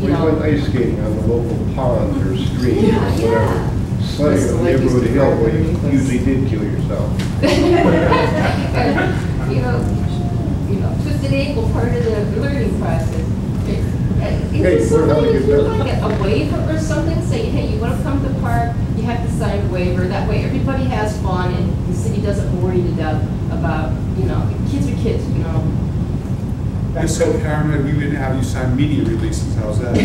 you We know. went ice skating on the local pond or stream or Yeah, whatever. yeah. Sledding on Neighborhood Hill where you usually did kill yourself. You know, twisted ankle, part of the learning process. Hey, Is there learn how to something, get is there better. like a waiver or something, saying, hey, you want to come to the park, you have to sign a waiver, that way everybody has fun and the city doesn't worry to death about, you know, kids are kids, you know. You're so paranoid, we didn't have you sign media releases, how's that?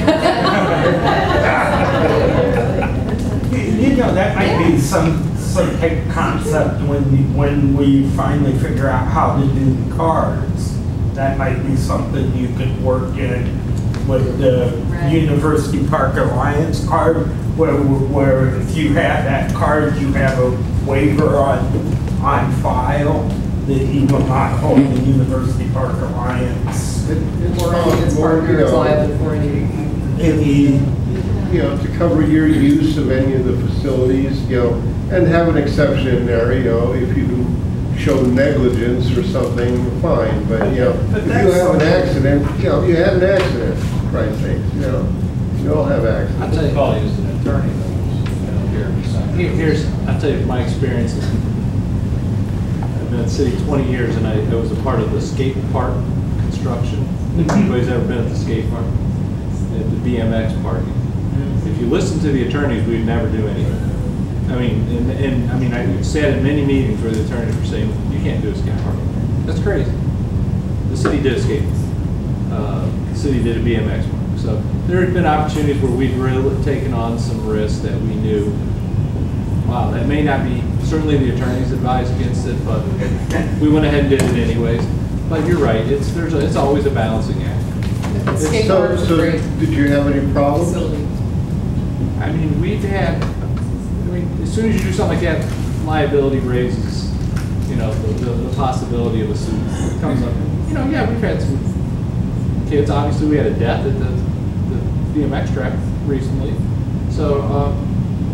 You know, that might be some type of concept when we finally figure out how to do the cards. That might be something you could work in with the Right. University Park Alliance card, where if you have that card, you have a waiver on file that you will not hold the University Park Alliance. It's Or fun, it's more, partner is liable for any. you know, to cover your use of any of the facilities, you know, and have an exception in there, you know, if you show negligence or something, fine, but, you know, But if you that's have an something- accident, you know, you had an accident, for Christ's sakes, you know, you all have I accidents. tell you, probably as an attorney, though, here's, I tell you, my experiences. I've been at the city 20 years, and I was a part of the skate park construction. If anybody's ever been at the skate park, at the BMX parking. If you listen to the attorneys, we'd never do anything. I mean, and I mean, I sat in many meetings where the attorneys were saying, you can't do a skate park. That's crazy. The city did a skate. The city did a BMX park. So there have been opportunities where we've really taken on some risks that we knew, wow, that may not be, certainly the attorneys advised against it, but we went ahead and did it anyways. But you're right, it's always a balancing act. Skate So, parks are so great did you have any problems? facility. I mean, as soon as you do something like that, liability raises, you know, the possibility of a suit comes up. You know, yeah, we've had some kids, obviously we had a death at the BMX track recently. So,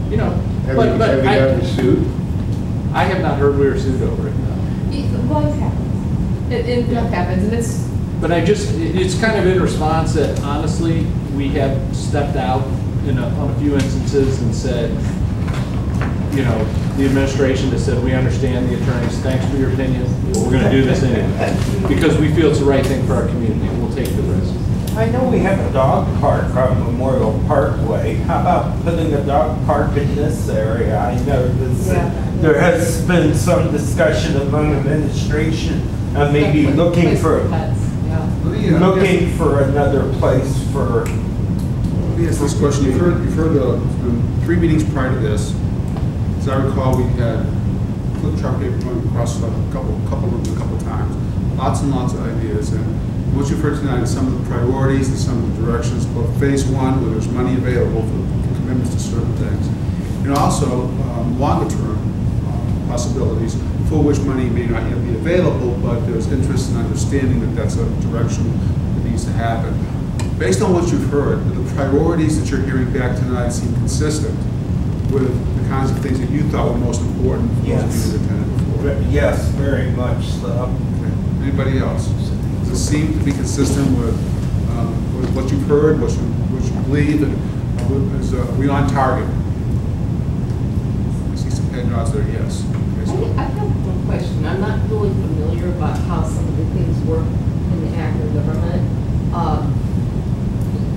you know, Have but you gotten sued? I have not heard we were sued over it, no. Life happens. It happens, and it's, But it's kind of in response that honestly, we have stepped out on a few instances and said, you know, the administration has said, we understand the attorneys, thanks for your opinion, but we're going to do this anyway. Because we feel it's the right thing for our community, we'll take the risk. I know we have a dog park on Memorial Parkway. How about putting a dog park in this area? I know there has been some discussion among administration of maybe looking place for pets, yeah. looking for another place for. Let me ask this question. You've heard the 3 meetings prior to this. As I recall, we had flip chart paper going across a couple rooms a couple times. Lots and lots of ideas. And what you've heard tonight is some of the priorities and some of the directions, both phase 1, where there's money available for commitments to certain things, and also longer term possibilities for which money may not yet be available, but there's interest and understanding that that's a direction that needs to happen. Based on what you've heard, the priorities that you're hearing back tonight seem consistent with the kinds of things that you thought were most important for those of you that attended before. Yes, very much so. Okay. Anybody else? Does it seem to be consistent with what you've heard, what you believe, and are we on target? I see some head nods there, yes. Okay, so- I have one question. I'm not really familiar about how some of the things work in the Akron government.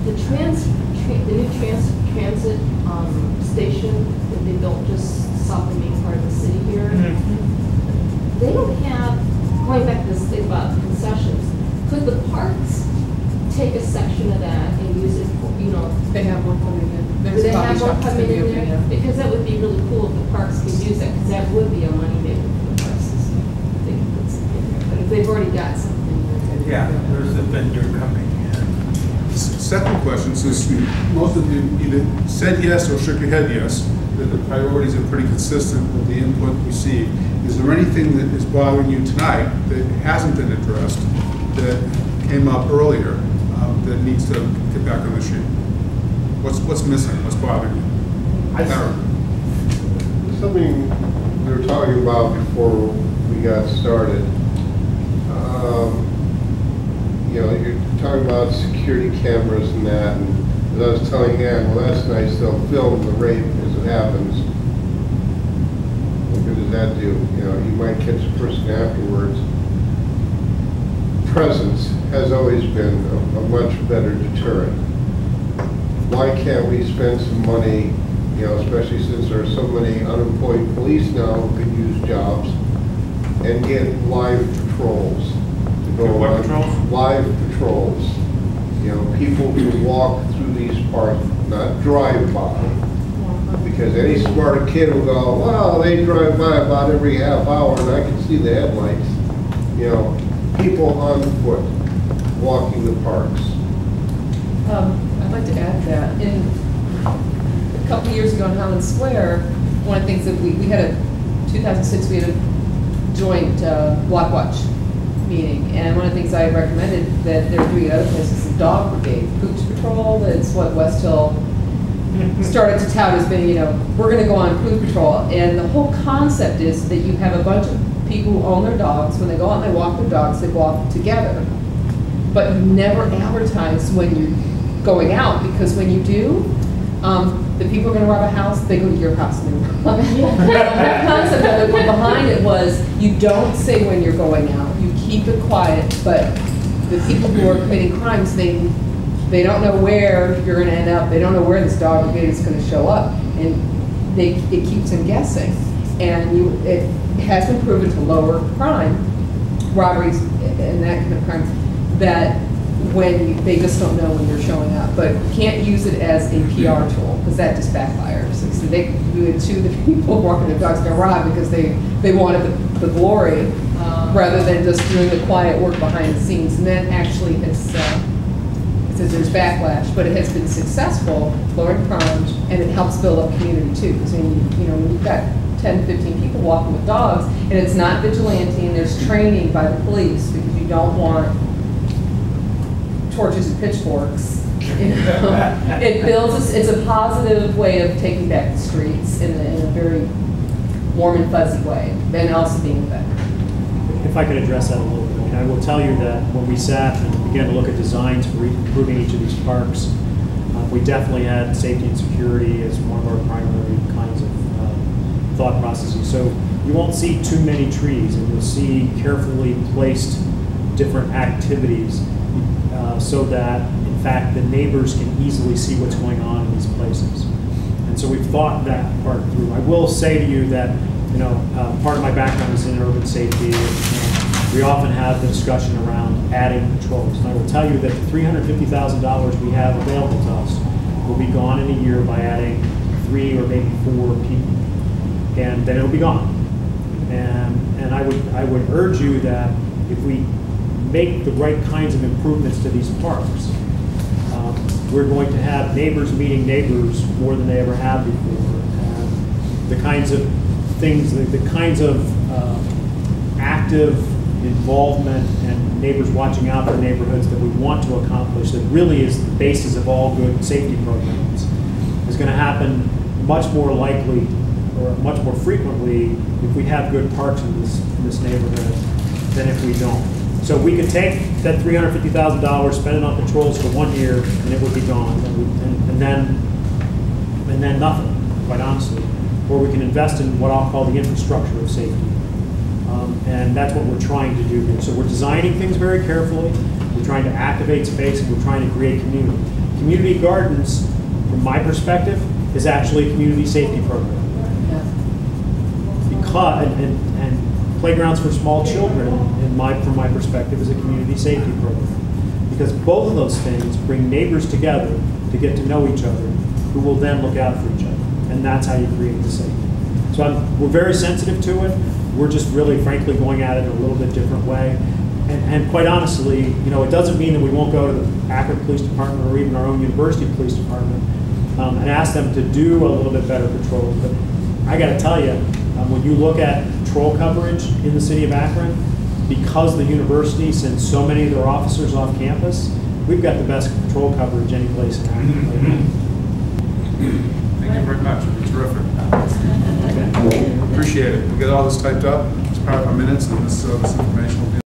The new transit station that they built just south of main part of the city here, they don't have, going back to this thing about concessions, could the parks take a section of that and use it for, you know, They have one coming in. do There's they a coffee have shop one that's coming gonna be in open, there? yeah. Because that would be really cool if the parks could use that, because that would be a money maker for the park system. They could put something in there. But if they've already got something, then Yeah, there's a vendor coming in. Second question, since most of you either said yes or shook your head yes, that the priorities are pretty consistent with the input received, is there anything that is bothering you tonight that hasn't been addressed, that came up earlier, that needs to get back on the sheet? What's missing? What's bothering you? Aaron? Something we were talking about before we got started. You know, you're talking about security cameras and that, and As I was telling Ann, well, that's nice, they'll film the rape as it happens. What good does that do? You know, you might catch a person afterwards. Presence has always been a much better deterrent. Why can't we spend some money, you know, especially since there are so many unemployed police now who could use jobs, and get live patrols to go What on. patrols? Live patrols. You know, people who walk through these parks, not drive by. Because any smart kid will go, well, they drive by about every half hour and I can see the headlights. You know, people on foot walking the parks. I'd like to add that, a couple of years ago in Highland Square, one of the things that we had 2006, we had a joint block watch meeting, and one of the things I recommended that they're doing at other places is the dog brigade, Pooch Patrol. That's what West Hill started to tout as being, you know, we're going to go on Pooch Patrol, and the whole concept is that you have a bunch of people who own their dogs. When they go out and they walk their dogs, they walk together, but you never advertise when you're going out, because when you do, the people are going to rob a house, they go to your house and they rob it. The whole concept of it behind it was you don't say when you're going out, you keep it quiet, but the people who are committing crimes, they don't know where you're going to end up, they don't know where this dog brigade is going to show up, and it keeps them guessing. And it has been proven to lower crime, robberies and that kind of crime, that when they just don't know when you're showing up. But you can't use it as a PR tool, because that just backfires. So we had two the people walking their dogs got robbed because they wanted the glory rather than just doing the quiet work behind the scenes. And that actually has, says there's backlash, but it has been successful, lowering crime, and it helps build up community too. Because when you've got 10, 15 people walking with dogs, and it's not vigilante, and there's training by the police, because you don't want torches and pitchforks. You know? It builds, it's a positive way of taking back the streets in a very warm and fuzzy way, and also being effective. If I could address that a little bit, I will tell you that when we sat and began to look at designs for improving each of these parks, we definitely had safety and security as one of our primary kinds of thought processes. So you won't see too many trees, and you'll see carefully placed different activities so that, in fact, the neighbors can easily see what's going on in these places. And so we've thought that part through. I will say to you that, part of my background is in urban safety. We often have the discussion around adding patrols. And I will tell you that the $350,000 we have available to us will be gone in a year by adding 3 or maybe 4 people. And then it'll be gone. And I would urge you that if we make the right kinds of improvements to these parks, we're going to have neighbors meeting neighbors more than they ever have before. And the kinds of things, the kinds of active involvement and neighbors watching out for neighborhoods that we want to accomplish, that really is the basis of all good safety programs, is going to happen much more likely or much more frequently if we have good parks in this neighborhood than if we don't. So we could take that $350,000, spend it on patrols for 1 year, and it would be gone, and then nothing, quite honestly. Or we can invest in what I'll call the infrastructure of safety. And that's what we're trying to do here. So we're designing things very carefully. We're trying to activate space, and we're trying to create community. Community gardens, from my perspective, is actually a community safety program. Because, and playgrounds for small children, from my perspective, is a community safety program. Because both of those things bring neighbors together to get to know each other, who will then look out for each other. And that's how you create the safety. So we're very sensitive to it. We're just really, frankly, going at it in a little bit different way. And quite honestly, it doesn't mean that we won't go to the Akron Police Department or even our own University Police Department and ask them to do a little bit better patrol. But I got to tell you, when you look at patrol coverage in the city of Akron, because the university sends so many of their officers off campus, we've got the best patrol coverage any place in Akron right now. Thank you very much. Terrific. Appreciate it. We'll get all this typed up. It's part of our minutes, and this information will be